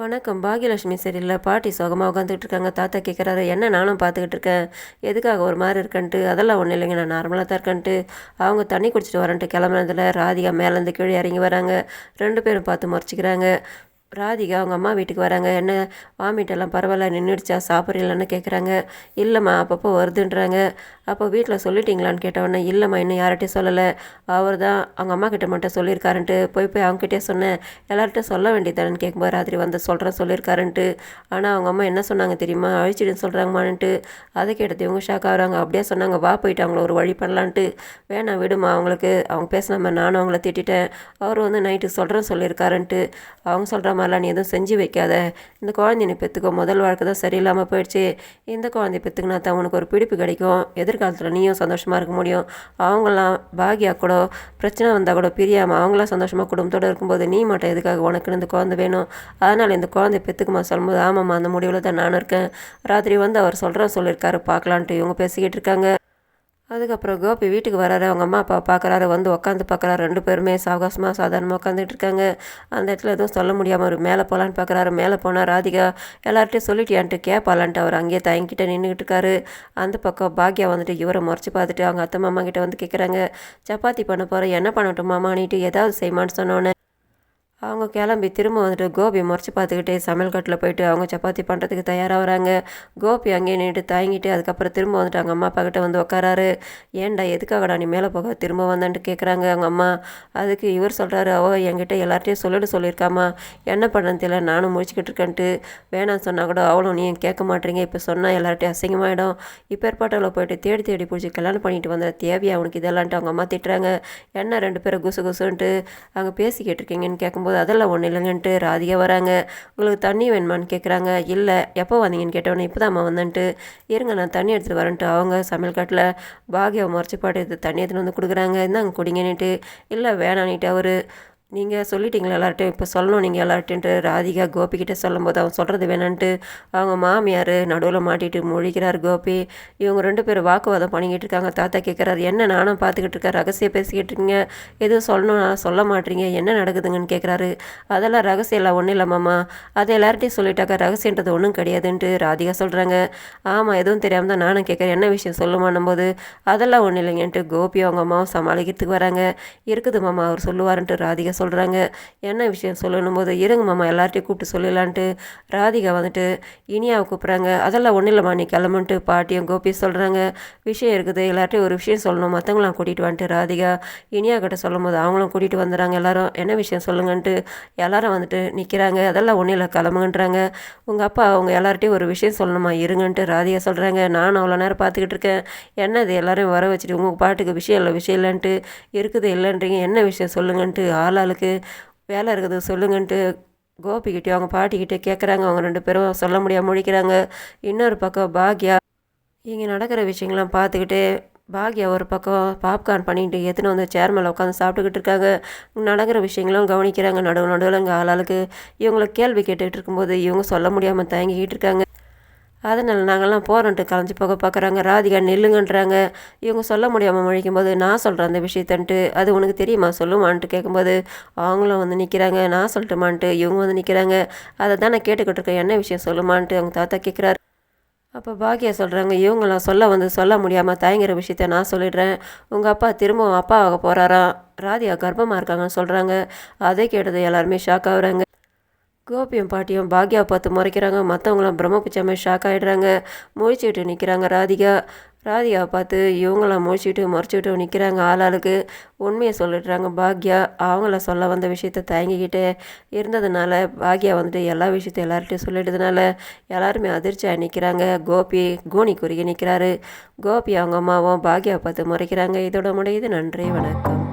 வணக்கம். பாகியலட்சுமி சரியில்ல. பாட்டி சோகமா உட்காந்துக்கிட்டு இருக்காங்க. தாத்தா கேட்குறாரு, "என்ன நானும் பார்த்துக்கிட்டு இருக்கேன். எதுக்காக ஒரு மாரி இருக்கன்ட்டு?" "அதெல்லாம் ஒண்ணும் இல்லைங்க. நான் நார்மலா தான் இருக்கேன்ட்டு." அவங்க தண்ணி குடிச்சிட்டு வரேன்ட்டு கிளம்புனதுல ராதிகா மேலேருந்து கீழ இறங்கி வராங்க. 2 பேரும் பார்த்து முறைச்சிக்கிறாங்க. ராதிகா அவங்க அம்மா வீட்டுக்கு வராங்க. "என்ன வாமிட் எல்லாம் பரவாயில்ல நின்றுடுச்சா? சாப்பிட்றீங்களான்னு?" கேட்குறாங்க. "இல்லைம்மா, அப்பப்போ வருதுன்றாங்க." "அப்போ வீட்டில் சொல்லிட்டீங்களான்னு?" கேட்டவொடனே, "இல்லைம்மா, இன்னும் யார்கிட்டையும் சொல்லலை. அவர் தான் அவங்க அம்மா கிட்ட மட்டும் சொல்லியிருக்காருன்ட்டு போய் அவங்ககிட்டயே சொன்னேன். எல்லார்கிட்டையும் சொல்ல வேண்டியதானேன்னு." கேட்கும்போது ராத்திரி வந்து சொல்கிறேன் சொல்லியிருக்காருன்ட்டு. ஆனால் அவங்க அம்மா என்ன சொன்னாங்க தெரியுமா? அழிச்சிடுன்னு சொல்கிறாங்கம்மான்ட்டு. அதை கேட்டது இவங்க ஷாக் ஆகுறாங்க. அப்படியே சொன்னாங்க, "வா போயிட்டு அவங்கள ஒரு வழி பண்ணலான்ட்டு." "வேணாம் விடுமா, அவங்களுக்கு அவங்க பேசின மாதிரி நானும் அவங்கள திட்டிட்டேன். அவர் வந்து நைட்டு சொல்கிறேன்னு சொல்லியிருக்காருன்ட்டு. அவங்க சொல்கிற மாதிரிலாம் நீ எதுவும் செஞ்சு வைக்காத. இந்த குழந்தைய நீ பெற்றுக்கோ. முதல் வாழ்க்கை தான் சரியில்லாமல் போயிடுச்சு. இந்த குழந்தைய பெற்றுக்கினா தான் உனக்கு ஒரு பிடிப்பு கிடைக்கும். எதிர்காலத்தில் நீயும் சந்தோஷமாக இருக்க முடியும். அவங்களாம் பாகியா கூட பிரச்சனை வந்தால் கூட பிரியாமல் அவங்களாம் சந்தோஷமாக குடும்பத்தோடு இருக்கும்போது நீ மட்டும் எதுக்காக உனக்குன்னு இந்த குழந்தை வேணும். அதனால் இந்த குழந்தைய பெற்றுக்குமா சொல்லும்போது, ஆமாம்மா, அந்த முடிவில் தான் நானும் இருக்கேன். ராத்திரி வந்து அவர் சொல்லியிருக்காரு பார்க்கலான்ட்டு." இவங்க பேசிக்கிட்டு இருக்காங்க. அதுக்கப்புறம் கோபி வீட்டுக்கு வராரு. அவங்க அம்மா அப்பா பார்க்குறாரு. வந்து உட்காந்து பார்க்குறாரு. 2 பேருமே சாவகாசமாக சாதாரணமாக உட்காந்துட்டு இருக்காங்க. அந்த இடத்துல எதுவும் சொல்ல முடியாமல் அவர் மேலே போகலான்னு பார்க்குறாரு. மேலே போனால் ராதிகா எல்லார்ட்டையும் சொல்லிட்டியான்ட்டு கேட்பாலான்ட்டு அவர் அங்கேயே தயங்கிட்ட நின்றுக்கிட்டு இருக்காரு. அந்த பக்கம் பாக்யா வந்துட்டு இவரை முறைச்சி பார்த்துட்டு அவங்க அத்தை மாமா கிட்ட வந்து கேட்குறாங்க, "சப்பாத்தி பண்ண போகிறேன், என்ன பண்ணட்டும் மாமான்னுட்டு ஏதாவது செய்யுமான்னு சொன்னோன்னே." அவங்க கிளம்பி திரும்ப வந்துட்டு கோபி முறைச்சி பார்த்துக்கிட்டே சமையல் கட்டில் போயிட்டு அவங்க சப்பாத்தி பண்ணுறதுக்கு தயாராகிறாங்க. கோபி அங்கேயே நின்றுட்டு தயங்கிட்டு அதுக்கப்புறம் திரும்ப வந்துட்டு அவங்க அம்மா அப்பா கிட்ட வந்து உட்காராரு. "ஏன்டா, எதுக்காகடா நீ மேலே போக திரும்ப வந்தான்ட்டு?" கேட்குறாங்க அவங்க அம்மா. அதுக்கு இவர் சொல்கிறாரு, என்கிட்ட எல்லார்ட்டையும் சொல்லியிருக்காமா. என்ன பண்ணுறேன்னு தெரியல, நானும் முடிச்சுக்கிட்டு இருக்கேன்ட்டு. வேணான்னு சொன்னால் கூட அவளும் நீயும் கேட்க மாட்டேறீங்க. இப்போ சொன்னால் எல்லார்ட்டையும் அசிங்கமாயிடும். இப்போ ஏற்பாட்டில் போயிட்டு தேடி தேடி பிடிச்சி கல்யாணம் பண்ணிட்டு வந்த தேவையா அவனுக்கு இதெல்லான்ட்டு அவங்க அம்மா திட்டுறாங்க. என்ன 2 பேரும் குசு குசுன்ட்டு அங்கே பேசிக்கிட்டு இருக்கீங்கன்னு கேட்கும்போது, "அதெல்லாம் ஒன்றும் இல்லைங்கன்ட்டு." ராதிகா வராங்க. "உங்களுக்கு தண்ணி வேணுமான்னு?" கேட்குறாங்க. "இல்லை, எப்போ வந்தீங்கன்னு?" கேட்டவொடனே, "இப்போ தான்மா வந்தேன்ட்டு." "இருங்க, நான் தண்ணி எடுத்துகிட்டு வரேன்ட்டு." அவங்க சமையல் காட்டில் பாகியாவை முறைச்சி பாட்டு எடுத்து தண்ணி எடுத்துகிட்டு வந்து கொடுக்குறாங்க. "இந்தாங்க குடிங்கன்னுட்டு." "இல்லை வேணான்னுட்டு." அவர், "நீங்கள் சொல்லிட்டீங்களா எல்லார்ட்டையும், இப்போ சொல்லணும் நீங்கள் எல்லார்ட்டையுன்ட்டு." ராதிகா கோபிக்கிட்ட சொல்லும்போது அவன் சொல்கிறது வேணான்ட்டு அவங்க மாமியார் நடுவில் மாட்டிட்டு முழிக்கிறார் கோபி. இவங்க 2 பேரும் வாக்குவாதம் பண்ணிக்கிட்டு இருக்காங்க. தாத்தா கேட்குறாரு, "என்ன நானும் பார்த்துக்கிட்டு இருக்கேன், ரகசியம் பேசிக்கிட்டு இருக்கீங்க, எதுவும் சொல்லணும்னா சொல்ல மாட்டீங்க, என்ன நடக்குதுங்கன்னு?" கேட்குறாரு. "அதெல்லாம் ரகசியம் எல்லாம் ஒன்றும் இல்லை மாமா, அதை எல்லார்ட்டையும் சொல்லிட்டாக்கா ரகசியன்றது ஒன்றும் கிடையாதுன்ட்டு." ராதிகா சொல்கிறாங்க. "ஆமாம், எதுவும் தெரியாமல் தான் நானும் கேட்குறேன், என்ன விஷயம் சொல்லுமான்னும் போது, அதெல்லாம் ஒன்றும் இல்லைங்கன்ட்டு கோபி அவங்க அம்மாவும் சமாளிக்கிறதுக்கு வராங்க. "இருக்குது மாமா, அவர் சொல்லுவாருன்ட்டு." ராதிகா சொல்கிறாங்க. "என்ன விஷயம் சொல்லணும் போது, இருங்க மாமா, எல்லார்ட்டையும் கூப்பிட்டு சொல்லிடலான்ட்டு." ராதிகா வந்துட்டு இனியாவை கூப்பிட்றாங்க. "அதெல்லாம் ஒன்றும் இல்லைம்மா, நீ கிளம்புன்ட்டு." பாட்டியும் கோபி சொல்கிறாங்க. "விஷயம் இருக்குது, எல்லார்ட்டையும் ஒரு விஷயம் சொல்லணும், மற்றவங்களாம் கூட்டிகிட்டு வந்துட்டு." ராதிகா இனியா கிட்ட சொல்லும் போது அவங்களும் கூட்டிகிட்டு வந்துடுறாங்க எல்லாரும். "என்ன விஷயம் சொல்லுங்கன்ட்டு." எல்லாரும் வந்துட்டு நிற்கிறாங்க. "அதெல்லாம் ஒன்றும் இல்லை, கிளம்புங்கன்றாங்க." "உங்கள் அப்பா அவங்க எல்லார்ட்டையும் ஒரு விஷயம் சொல்லணுமா, இருங்கன்ட்டு." ராதிகா சொல்கிறாங்க. "நானும் அவ்வளோ நேரம் பார்த்துக்கிட்டு இருக்கேன், என்னது எல்லாரையும் வர வச்சுட்டு உங்கள் பாட்டுக்கு விஷயம் இல்லைன்ட்டு இருக்குது இல்லைன்றீங்க, என்ன விஷயம் சொல்லுங்கன்ட்டு. ஆளாளுக்கு வேலை இருக்குது சொல்லுங்கன்ட்டு." கோபிக்கிட்டே அவங்க பாட்டிக்கிட்டே கேட்குறாங்க. அவங்க 2 பேரும் சொல்ல முடியாமல் முழிக்கிறாங்க. இன்னொரு பக்கம் பாக்யா இங்கே நடக்கிற விஷயங்கள்லாம் பார்த்துக்கிட்டே பாக்யா ஒரு பக்கம் பாப்கார்ன் பண்ணிட்டு எடுத்துன்னு வந்து சேர் மேலே உட்காந்து சாப்பிட்டுக்கிட்டு இருக்காங்க. நடக்கிற விஷயங்களும் கவனிக்கிறாங்க. நடுவில் இங்கே ஆளாளுக்கு இவங்களை கேள்வி கேட்டுக்கிட்டு இருக்கும்போது இவங்க சொல்ல முடியாமல் தயங்கிக்கிட்டு இருக்காங்க. அதனால் நாங்கள்லாம் போகிறோன்ட்டு கலைஞ்சி போக பார்க்குறாங்க. ராதிகா நில்லுங்கன்றாங்க. இவங்க சொல்ல முடியாமல் முழிக்கும்போது, "நான் சொல்கிறேன் அந்த விஷயத்தன்ட்டு, அது உனக்கு தெரியுமா, சொல்லுமான்ட்டு." கேட்கும்போது அவங்களும் வந்து நிற்கிறாங்க. "நான் சொல்லட்டுமான்ட்டு." இவங்க வந்து நிற்கிறாங்க. "அதை தான் நான் கேட்டுக்கிட்டு இருக்கேன், என்ன விஷயம் சொல்லுமான்ட்டு." அவங்க தாத்தா கேட்குறாரு. அப்போ பாக்கியா சொல்கிறாங்க, "இவங்களாம் சொல்ல முடியாமல் தயங்குற விஷயத்த நான் சொல்லிடுறேன். உங்கள் அப்பா திரும்பவும் அப்பா ஆக போகிறாராம், ராதிகா கர்ப்பமாக இருக்காங்கன்னு சொல்கிறாங்க." அதை கேட்டது எல்லாருமே ஷாக் ஆகுறாங்க. கோபியும் பாட்டியும் பாக்யாவை பார்த்து முறைக்கிறாங்க. மற்றவங்களாம் பிரம்மபிச்சமே ஷாக் ஆகிடுறாங்க. முழிச்சுக்கிட்டு நிற்கிறாங்க ராதிகா. ராதிகாவை பார்த்து இவங்களாம் முழிச்சுக்கிட்டு முறைச்சிக்கிட்டு நிற்கிறாங்க. ஆளாளுக்கு உண்மையை சொல்லிடுறாங்க பாக்யா. அவங்கள சொல்ல வந்த விஷயத்த தயங்கிக்கிட்டே இருந்ததுனால பாக்யா வந்துட்டு எல்லா விஷயத்தையும் எல்லார்கிட்டையும் சொல்லிட்டதுனால எல்லாருமே அதிர்ச்சியாக நிற்கிறாங்க. கோபி கூனி குறுகி நிற்கிறாரு. கோபி அவங்க அம்மாவும் பாக்யாவை பார்த்து முறைக்கிறாங்க. இதோட முடியுது. நன்றி, வணக்கம்.